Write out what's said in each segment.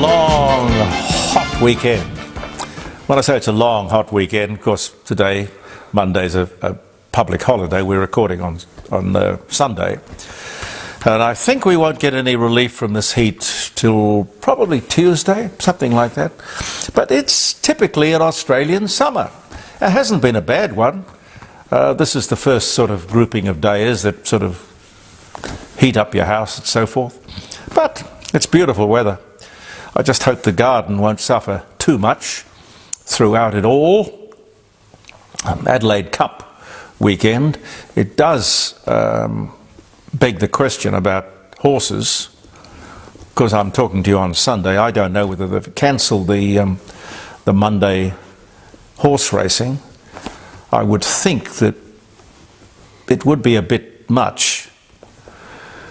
long, hot weekend. When I say it's a long, hot weekend, of course, today, Monday's a public holiday. We're recording on Sunday. And I think we won't get any relief from this heat till probably Tuesday, something like that. But it's typically an Australian summer. It hasn't been a bad one. This is the first sort of grouping of days that sort of heat up your house and so forth. But it's beautiful weather. I just hope the garden won't suffer too much throughout it all. Adelaide Cup weekend. It does beg the question about horses, because I'm talking to you on Sunday. I don't know whether they've cancelled the Monday horse racing. I would think that it would be a bit much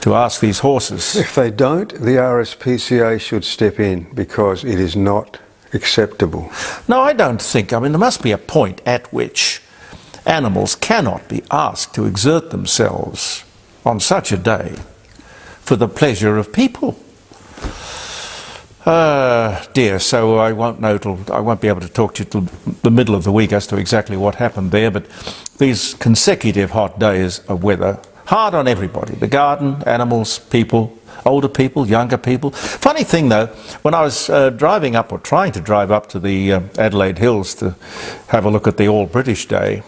to ask these horses. If they don't, the RSPCA should step in, because it is not acceptable. No, I don't think. I mean, there must be a point at which animals cannot be asked to exert themselves on such a day for the pleasure of people. Dear, so I won't be able to talk to you till the middle of the week as to exactly what happened there, but these consecutive hot days of weather, hard on everybody, the garden, animals, people, older people, younger people. Funny thing though, when I was driving up, or trying to drive up to the Adelaide Hills to have a look at the All British Day,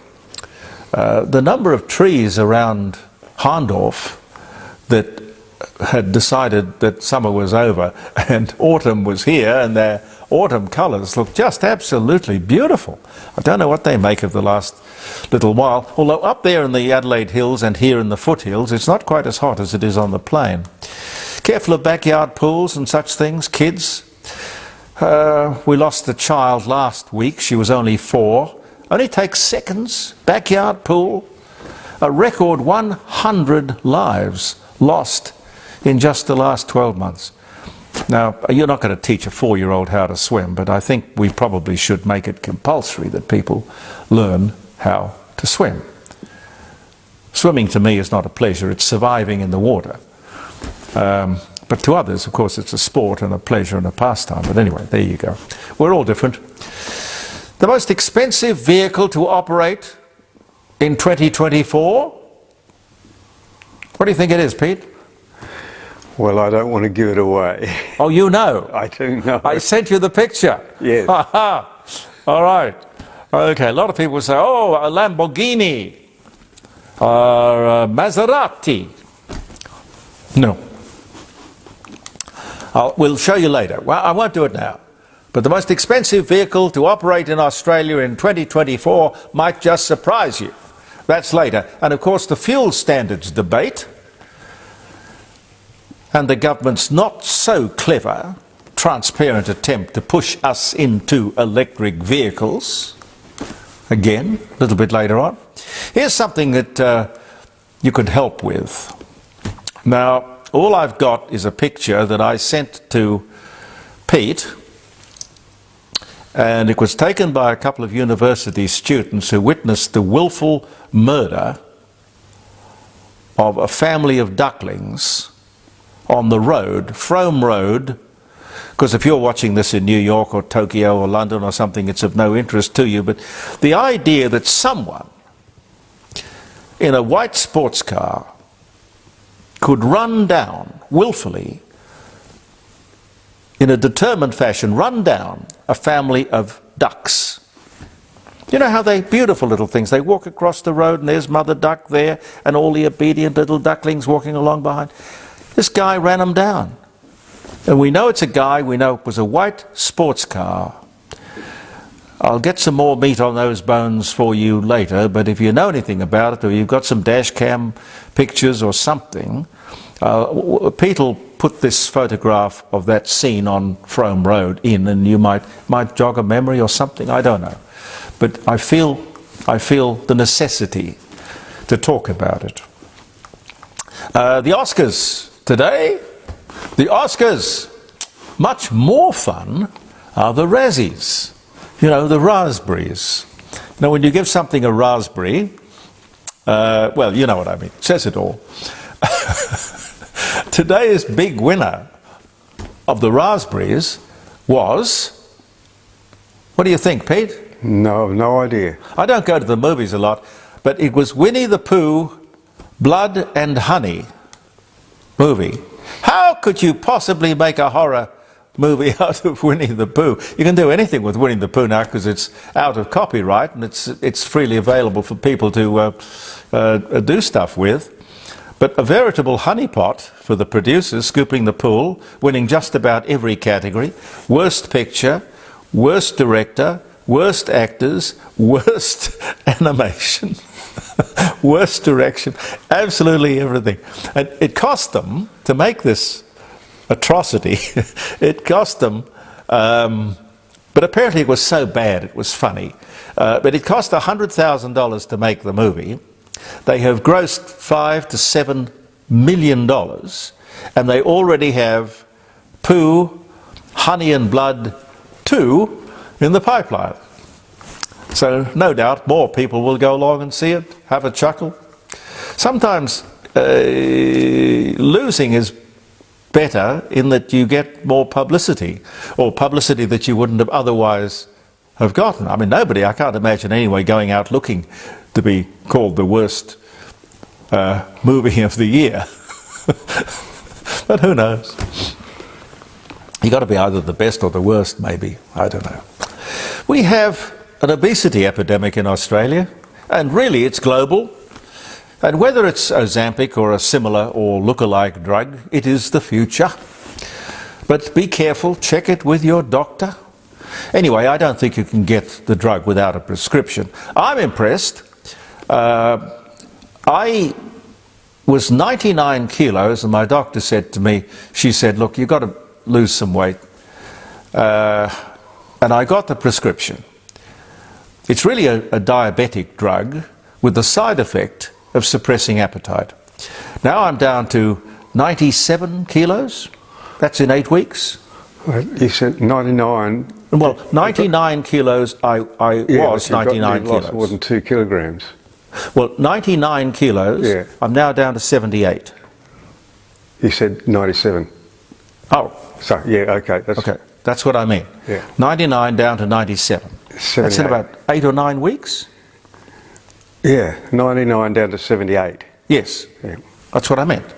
the number of trees around Hahndorf that had decided that summer was over and autumn was here, and their autumn colours look just absolutely beautiful. I don't know what they make of the last little while, although up there in the Adelaide Hills and here in the foothills it's not quite as hot as it is on the plain. Careful of backyard pools and such things, kids. We lost a child last week. She was only 4. Only takes seconds. Backyard pool. A record 100 lives lost in just the last 12 months. Now, you're not going to teach a 4-year-old how to swim, but I think we probably should make it compulsory that people learn how to swim. Swimming to me is not a pleasure, it's surviving in the water. But to others, of course, it's a sport and a pleasure and a pastime. But anyway, there you go. We're all different. The most expensive vehicle to operate in 2024? What do you think it is, Pete? Well, I don't want to give it away. Oh, you know? I do know. I sent you the picture. Yes. All right. Okay, a lot of people say, oh, a Lamborghini or a Maserati. No. We'll show you later. Well, I won't do it now. But the most expensive vehicle to operate in Australia in 2024 might just surprise you. That's later. And of course, the fuel standards debate and the government's not so clever, transparent attempt to push us into electric vehicles. Again, a little bit later on. Here's something that you could help with. Now, all I've got is a picture that I sent to Pete, and it was taken by a couple of university students who witnessed the willful murder of a family of ducklings on the road, Frome Road, because if you're watching this in New York or Tokyo or London or something, it's of no interest to you, but the idea that someone in a white sports car could run down, willfully, in a determined fashion, run down a family of ducks. You know how they, beautiful little things, they walk across the road and there's mother duck there and all the obedient little ducklings walking along behind. This guy ran them down. And we know it's a guy, we know it was a white sports car. I'll get some more meat on those bones for you later, but if you know anything about it, or you've got some dash cam pictures or something, Pete will put this photograph of that scene on Frome Road in, and you might jog a memory or something, I don't know. But I feel the necessity to talk about it. The Oscars today. The Oscars. Much more fun are the Razzies. You know, the raspberries. Now, when you give something a raspberry, well, you know what I mean. It says it all. Today's big winner of the raspberries was, what do you think, Pete? No, no idea. I don't go to the movies a lot, but it was Winnie the Pooh, Blood and Honey movie. How could you possibly make a horror movie out of Winnie the Pooh? You can do anything with Winnie the Pooh now because it's out of copyright and it's freely available for people to do stuff with. But a veritable honeypot for the producers, scooping the pool, winning just about every category. Worst picture, worst director, worst actors, worst animation, worst direction, absolutely everything. And it cost them, to make this atrocity, it cost them, but apparently it was so bad it was funny, but it cost $100,000 to make the movie. They have grossed $5 to $7 million, and they already have Pooh, Honey and Blood 2 in the pipeline. So no doubt more people will go along and see it, have a chuckle. Sometimes losing is better in that you get more publicity, or publicity that you wouldn't have otherwise have gotten. I mean, I can't imagine anyway going out looking to be called the worst movie of the year. But who knows? You got to be either the best or the worst, maybe. I don't know. We have an obesity epidemic in Australia, and really it's global. And whether it's Ozempic or a similar or look-alike drug, it is the future. But be careful, check it with your doctor. Anyway, I don't think you can get the drug without a prescription. I'm impressed. I was 99 kilos and my doctor said to me, she said, look, you've got to lose some weight. And I got the prescription. It's really a diabetic drug with the side effect of suppressing appetite. Now I'm down to 97 kilos. That's in 8 weeks. You said 99. Well, 99 kilos, I was 99 kilos. Lost more than 2 kilograms. Well, 99 kilos, Yeah. I'm now down to 78. You said 97. Oh. So, yeah, okay. Okay, that's what I mean. Yeah. 99 down to 97. 78. That's in about 8 or 9 weeks? Yeah, 99 down to 78. Yes, Yeah. that's what I meant.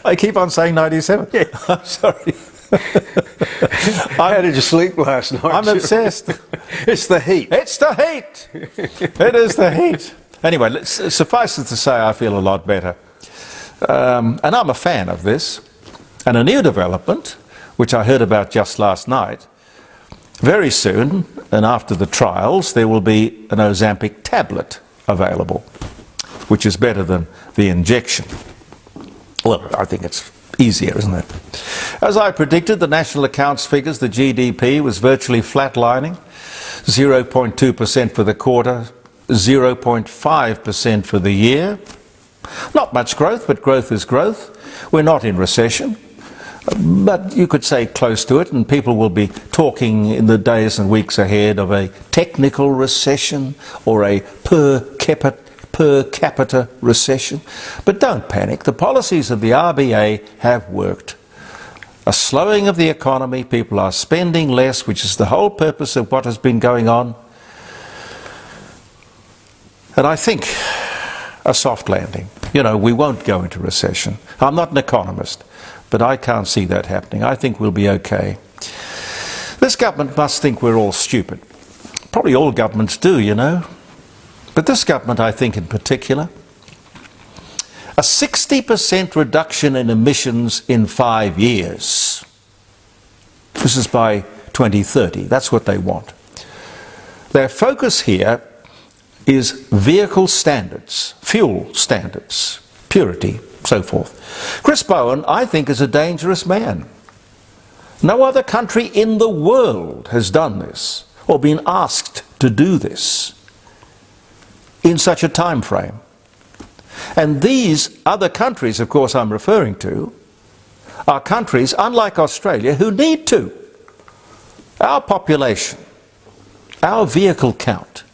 I keep on saying 97. Yeah. I'm sorry. How did you sleep last night? I'm obsessed. It's the heat. It's the heat. It is the heat. Anyway, suffice it to say, I feel a lot better. And I'm a fan of this. And a new development, which I heard about just last night, very soon, and after the trials, there will be an Ozempic tablet available, which is better than the injection. Well, I think it's easier, isn't it? As I predicted, the national accounts figures, the GDP was virtually flatlining, 0.2% for the quarter, 0.5% for the year. Not much growth, but growth is growth. We're not in recession, but you could say close to it, and people will be talking in the days and weeks ahead of a technical recession or a per capita recession. But don't panic. The policies of the RBA have worked. A slowing of the economy, people are spending less, which is the whole purpose of what has been going on. And I think a soft landing. You know, we won't go into recession. I'm not an economist, but I can't see that happening. I think we'll be okay. This government must think we're all stupid. Probably all governments do, you know. But this government, I think in particular, a 60% reduction in emissions in 5 years. This is by 2030. That's what they want. Their focus here is vehicle standards, fuel standards, purity, so forth. Chris Bowen, I think, is a dangerous man. No other country in the world has done this or been asked to do this in such a time frame. And these other countries, of course, I'm referring to, are countries, unlike Australia, who need to. Our population, our vehicle count,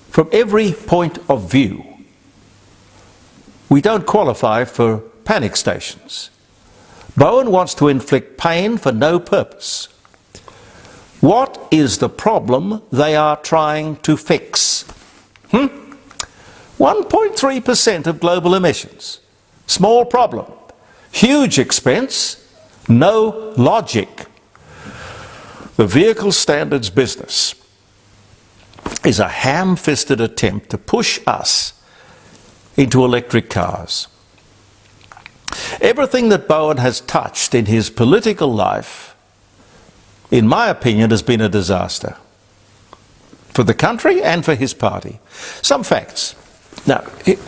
from every point of view, we don't qualify for panic stations. Bowen wants to inflict pain for no purpose. What is the problem they are trying to fix? 1.3% of global emissions. Small problem. Huge expense. No logic. The vehicle standards business is a ham-fisted attempt to push us into electric cars. Everything that Bowen has touched in his political life, in my opinion, has been a disaster for the country and for his party. Some facts. Now,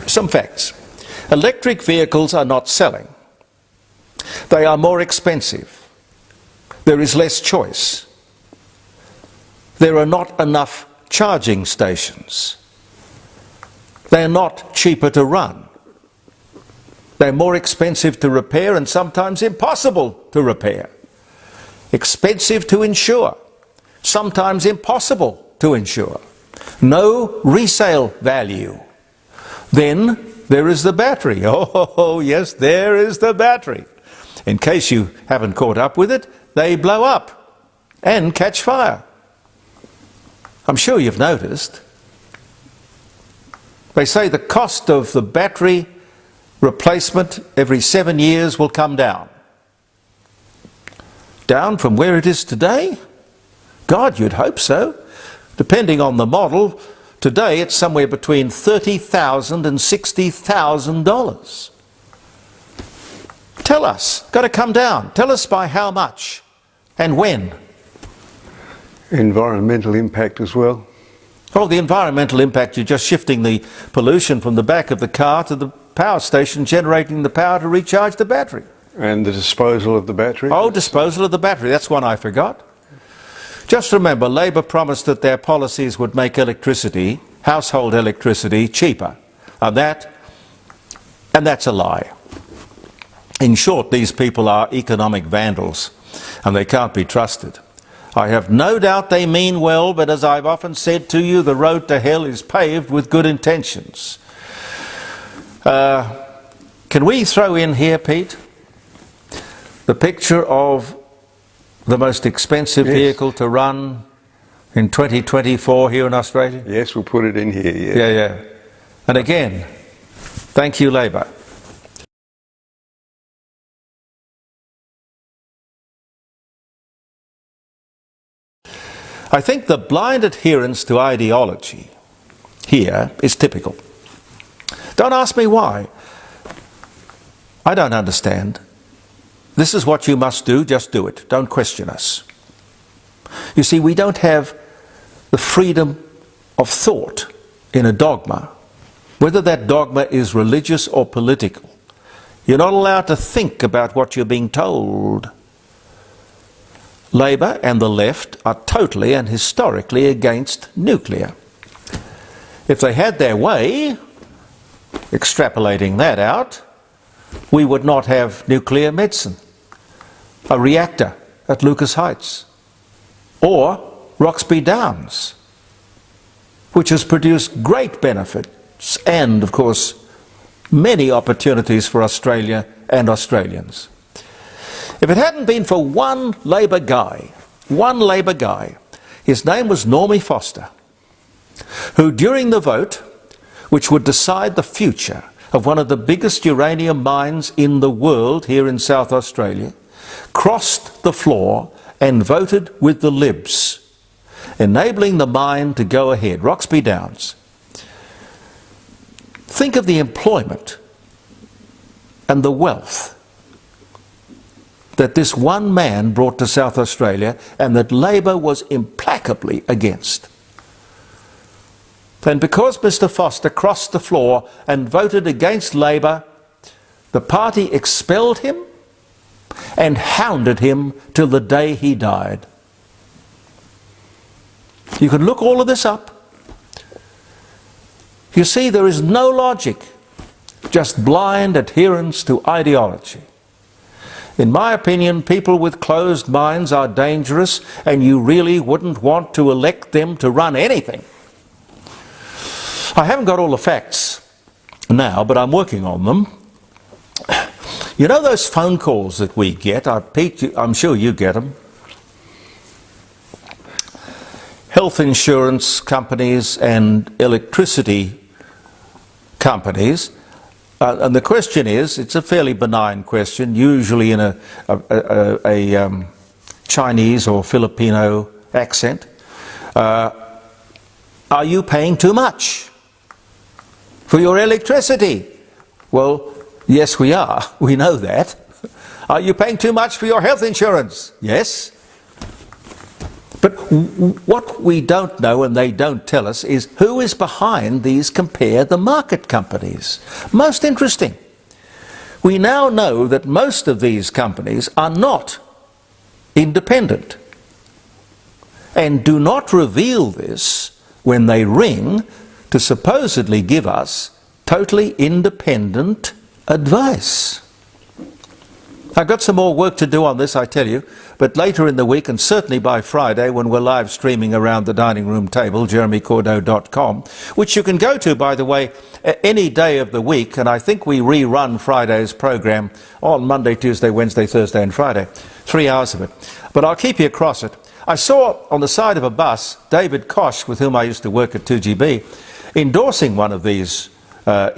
some facts. Electric vehicles are not selling. They are more expensive. There is less choice. There are not enough charging stations. They are not cheaper to run. They're more expensive to repair and sometimes impossible to repair. Expensive to insure, sometimes impossible to insure. No resale value. Then there is the battery. Oh, yes, there is the battery. In case you haven't caught up with it, they blow up and catch fire. I'm sure you've noticed. They say the cost of the battery replacement every 7 years will come down. Down from where it is today? God, you'd hope so. Depending on the model, today it's somewhere between $30,000 and $60,000. Tell us, got to come down. Tell us by how much and when. Environmental impact as well. Oh, the environmental impact, you're just shifting the pollution from the back of the car to the power station, generating the power to recharge the battery. And the disposal of the battery. Oh, disposal of the battery, that's one I forgot. Just remember, Labor promised that their policies would make electricity, household electricity, cheaper. And that's a lie. In short, these people are economic vandals, and they can't be trusted. I have no doubt they mean well, but as I've often said to you, the road to hell is paved with good intentions. Can we throw in here, Pete, the picture of the most expensive vehicle to run in 2024 here in Australia? Yes, we'll put it in here, Yeah. And again, thank you, Labor. I think the blind adherence to ideology here is typical. Don't ask me why. I don't understand. This is what you must do, just do it. Don't question us. You see, we don't have the freedom of thought in a dogma, whether that dogma is religious or political. You're not allowed to think about what you're being told. Labor and the left are totally and historically against nuclear. If they had their way, extrapolating that out, we would not have nuclear medicine, a reactor at Lucas Heights, or Roxby Downs, which has produced great benefits and, of course, many opportunities for Australia and Australians. If it hadn't been for one Labor guy, his name was Normie Foster, who during the vote, which would decide the future of one of the biggest uranium mines in the world here in South Australia, crossed the floor and voted with the Libs, enabling the mine to go ahead, Roxby Downs. Think of the employment and the wealth that this one man brought to South Australia and that Labor was implacably against. And because Mr. Foster crossed the floor and voted against Labor, the party expelled him and hounded him till the day he died. You can look all of this up. You see, there is no logic, just blind adherence to ideology. In my opinion, people with closed minds are dangerous, and you really wouldn't want to elect them to run anything. I haven't got all the facts now, but I'm working on them. You know those phone calls that we get? Pete, I'm sure you get them. Health insurance companies and electricity companies. And the question is, it's a fairly benign question, usually in a Chinese or Filipino accent. Are you paying too much for your electricity? Well, yes, we are. We know that. Are you paying too much for your health insurance? Yes. But what we don't know, and they don't tell us, is who is behind these compare the market companies. Most interesting. We now know that most of these companies are not independent and do not reveal this when they ring to supposedly give us totally independent advice. I've got some more work to do on this, I tell you, but later in the week, and certainly by Friday when we're live streaming around the dining room table, jeremycordeaux.com, which you can go to, by the way, any day of the week, and I think we rerun Friday's program on Monday, Tuesday, Wednesday, Thursday and Friday, 3 hours of it. But I'll keep you across it. I saw on the side of a bus David Koch, with whom I used to work at 2GB, endorsing one of these, compare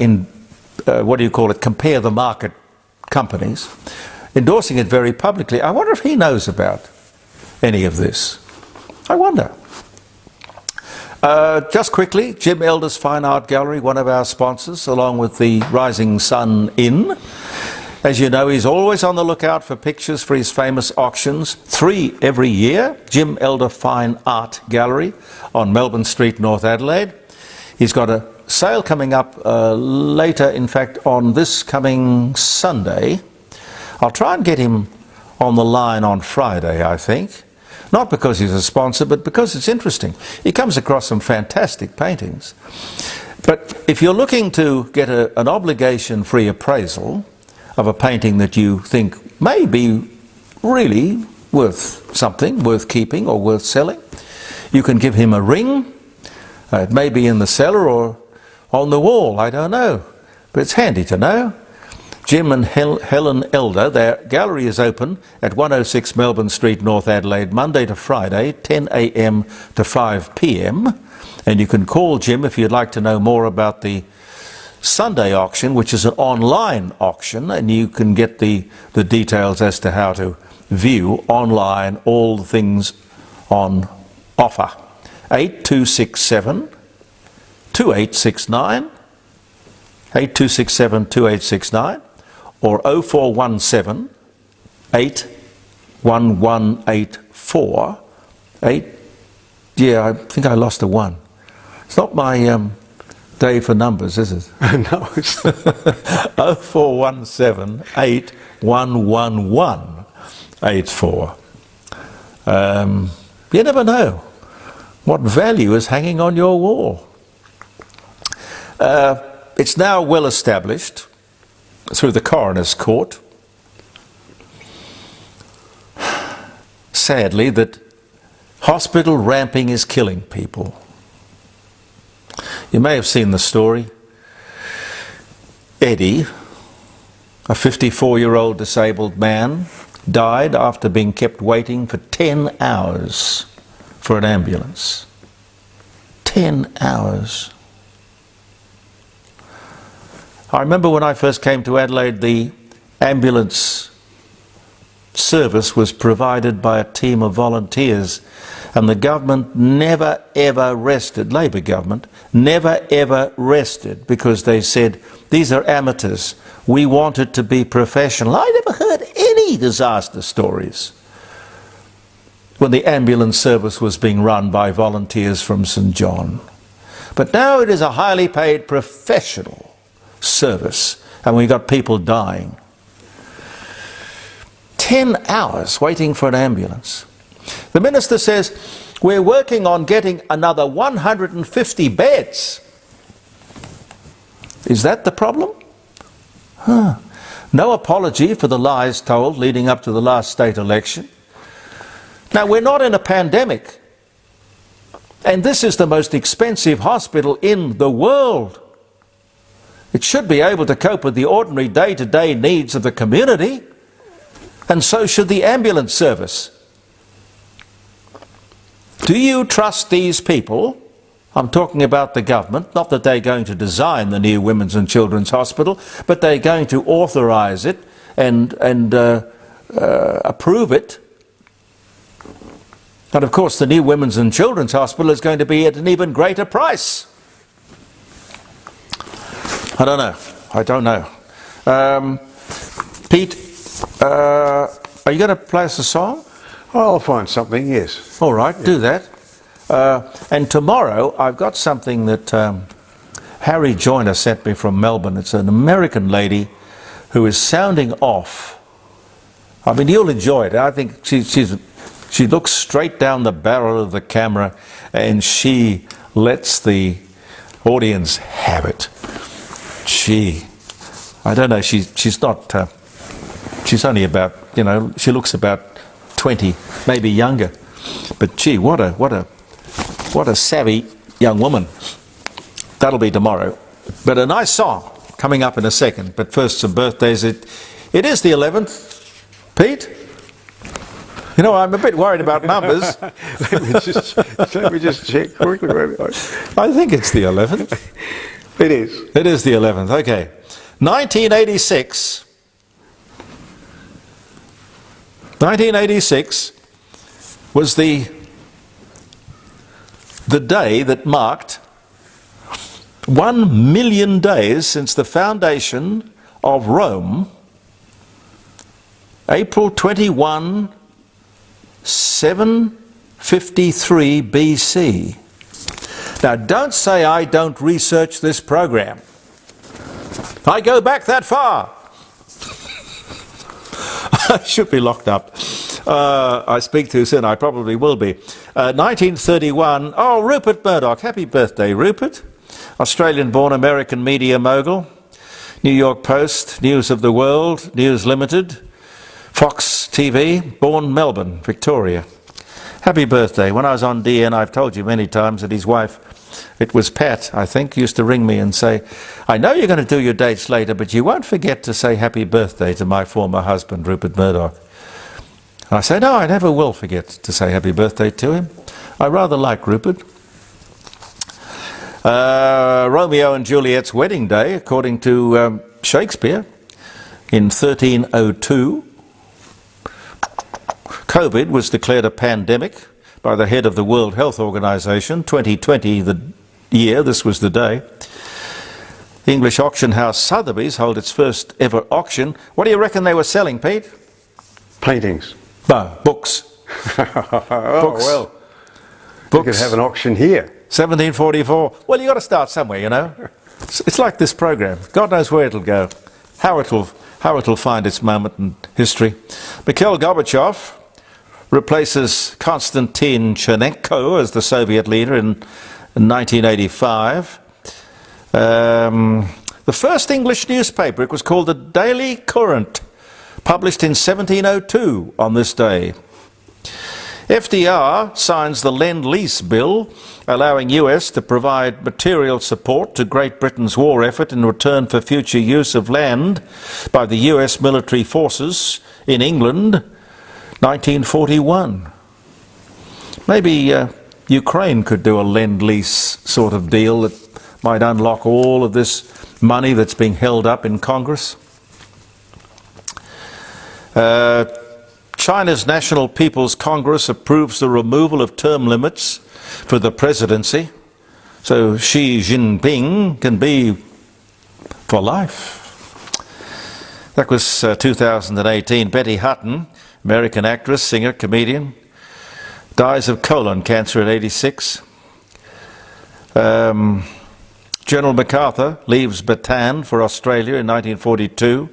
the market companies, endorsing it very publicly. I wonder if he knows about any of this. I wonder. Just quickly, Jim Elder's Fine Art Gallery, one of our sponsors, along with the Rising Sun Inn. As you know, he's always on the lookout for pictures for his famous auctions, 3 every year. Jim Elder Fine Art Gallery on Melbourne Street, North Adelaide. He's got a sale coming up later, in fact, on this coming Sunday. I'll try and get him on the line on Friday, I think. Not because he's a sponsor, but because it's interesting. He comes across some fantastic paintings. But if you're looking to get an obligation-free appraisal of a painting that you think may be really worth something, worth keeping or worth selling, you can give him a ring. It may be in the cellar or on the wall, I don't know. But it's handy to know. Jim and Helen Elder, their gallery is open at 106 Melbourne Street, North Adelaide, Monday to Friday, 10 a.m. to 5 p.m. And you can call Jim if you'd like to know more about the Sunday auction, which is an online auction, and you can get the details as to how to view online all the things on offer. 8267 2869, 8267 2869, or 0417 81184. Yeah, I think I lost a 1. It's not my day for numbers, is it? No, it's 0417 811184. You never know what value is hanging on your wall. It's now well established through the coroner's court, sadly, that hospital ramping is killing people. You may have seen the story. Eddie, a 54-year-old disabled man, died after being kept waiting for 10 hours for an ambulance. 10 hours. I remember when I first came to Adelaide, the ambulance service was provided by a team of volunteers, and the government never ever rested, Labor government, never ever rested, because they said, these are amateurs, we want it to be professional. I never heard any disaster stories when the ambulance service was being run by volunteers from St. John. But now it is a highly paid professional service, and we got people dying. 10 hours waiting for an ambulance. The minister says, we're working on getting another 150 beds. Is that the problem? No apology for the lies told leading up to the last state election. Now, we're not in a pandemic, and this is the most expensive hospital in the world. It should be able to cope with the ordinary day-to-day needs of the community, and so should the ambulance service. Do you trust these people? I'm talking about the government, not that they're going to design the new Women's and Children's Hospital, but they're going to authorise it and approve it. And of course the new Women's and Children's Hospital is going to be at an even greater price. I don't know. Pete, are you going to play us a song? I'll find something, yes. All right, do that. And tomorrow I've got something that Harry Joyner sent me from Melbourne. It's an American lady who is sounding off. I mean, you'll enjoy it. I think she looks straight down the barrel of the camera and she lets the audience have it. I don't know, she's not, she's only about, you know, she looks about 20, maybe younger. But gee, what a savvy young woman. That'll be tomorrow. But a nice song coming up in a second. But first, some birthdays. It is the 11th. Pete? You know, I'm a bit worried about numbers. let me just check quickly. I think it's the 11th. It is. It is the 11th, okay. 1986. 1986 was the day that marked 1 million days since the foundation of Rome, April 21, 753 BC. Now, don't say I don't research this program. I go back that far. I should be locked up. I speak too soon. I probably will be. 1931. Oh, Rupert Murdoch. Happy birthday, Rupert. Australian-born American media mogul. New York Post, News of the World, News Limited, Fox TV, born Melbourne, Victoria. Happy birthday. When I was on DN, I've told you many times that his wife, it was Pat, I think, used to ring me and say, I know you're going to do your dates later, but you won't forget to say happy birthday to my former husband, Rupert Murdoch. And I say, no, I never will forget to say happy birthday to him. I rather like Rupert. Romeo and Juliet's wedding day, according to Shakespeare, in 1302. COVID was declared a pandemic by the head of the World Health Organization. 2020, the year, this was the day. The English auction house Sotheby's held its first ever auction. What do you reckon they were selling, Pete? Paintings. No, books. Oh, Books. well. Books. We could have an auction here. 1744. Well, you've got to start somewhere, you know. It's like this program. God knows where it'll go, how it'll find its moment in history. Mikhail Gorbachev replaces Konstantin Chernenko as the Soviet leader in 1985. The first English newspaper, it was called the Daily Courant, published in 1702 on this day. FDR signs the Lend-Lease Bill, allowing US to provide material support to Great Britain's war effort in return for future use of land by the US military forces in England, 1941. Maybe Ukraine could do a Lend-Lease sort of deal that might unlock all of this money that's being held up in Congress. China's National People's Congress approves the removal of term limits for the presidency, so Xi Jinping can be for life. That was 2018. Betty Hutton, American actress, singer, comedian, dies of colon cancer at 86. General MacArthur leaves Bataan for Australia in 1942.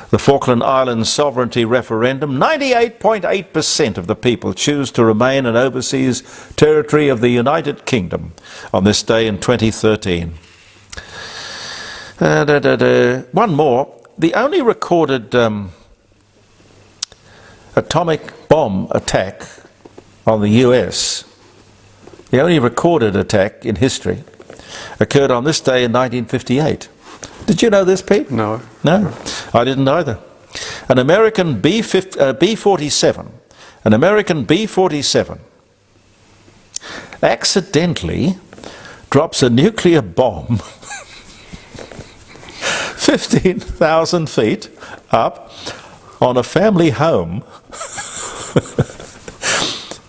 The Falkland Islands sovereignty referendum, 98.8% of the people choose to remain an overseas territory of the United Kingdom on this day in 2013. One more. The only recorded atomic bomb attack on the US, the only recorded attack in history, occurred on this day in 1958. Did you know this, Pete? No. No, I didn't either. An American B-47, an American B-47 accidentally drops a nuclear bomb 15,000 feet up on a family home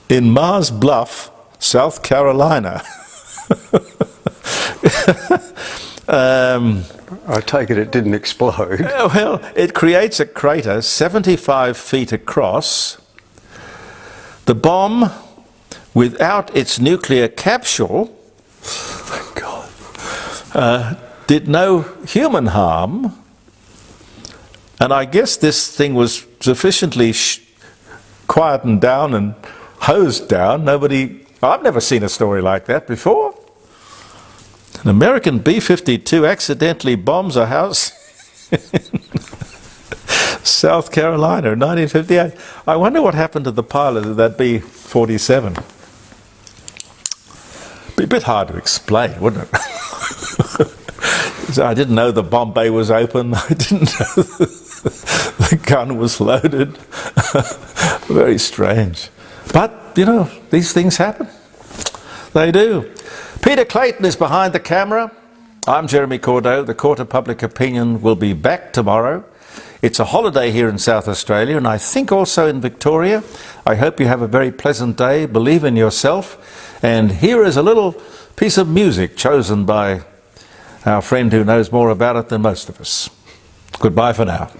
in Mars Bluff, South Carolina. I take it didn't explode. Well, it creates a crater 75 feet across. The bomb, without its nuclear capsule, thank God, did no human harm. And I guess this thing was sufficiently quietened down and hosed down. I've never seen a story like that before. An American B-52 accidentally bombs a house in South Carolina in 1958. I wonder what happened to the pilot of that B-47. Be a bit hard to explain, wouldn't it? I didn't know the bomb bay was open. I didn't know the gun was loaded. Very strange. But, you know, these things happen. They do. Peter Clayton is behind the camera. I'm Jeremy Cordeaux. The Court of Public Opinion will be back tomorrow. It's a holiday here in South Australia, and I think also in Victoria. I hope you have a very pleasant day. Believe in yourself. And here is a little piece of music chosen by our friend who knows more about it than most of us. Goodbye for now.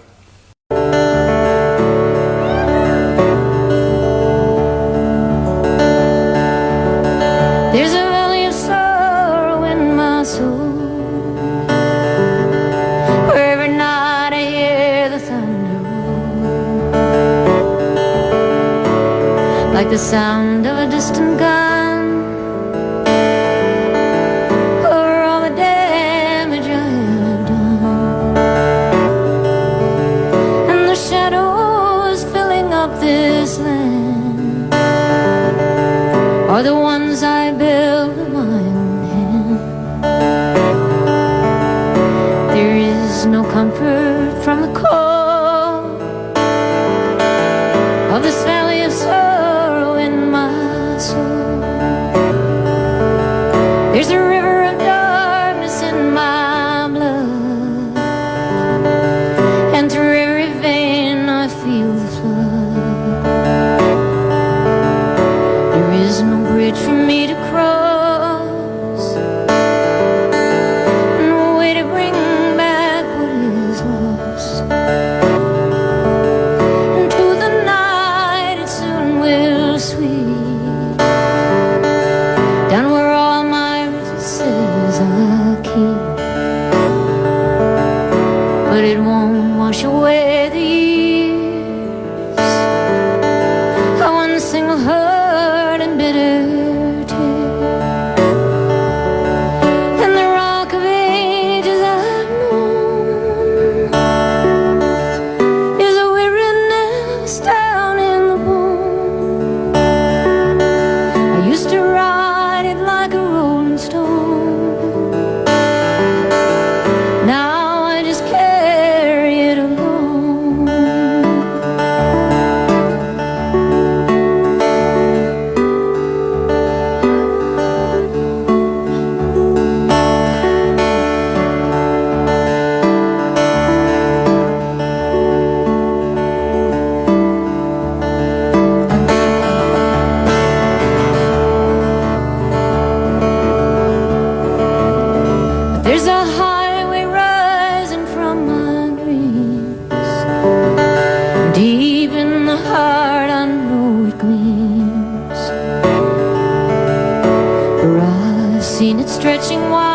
There's a valley of sorrow in my soul, where every night I hear the thunder roll, like the sound of a distant gun, over all the damage I have done, and the shadows filling up this land are the ones I built with my own hand. There is no comfort from the cold of this valley of sorrow in my soul. There's a river of darkness in my blood, and through every vein I feel the flood. There is no bridge for me to cross, no way to bring back what is lost. Into the night it soon will sweep, down where all my riches I keep, but it won't wash away the years of one single hurt and bitter tear. And the rock of ages I've known is a weariness down in the bone. I used to ride it like a rolling stone, now I just carry it alone. There's a highway rising from my dreams, deep in the heart I know it gleams, for I've seen it stretching wide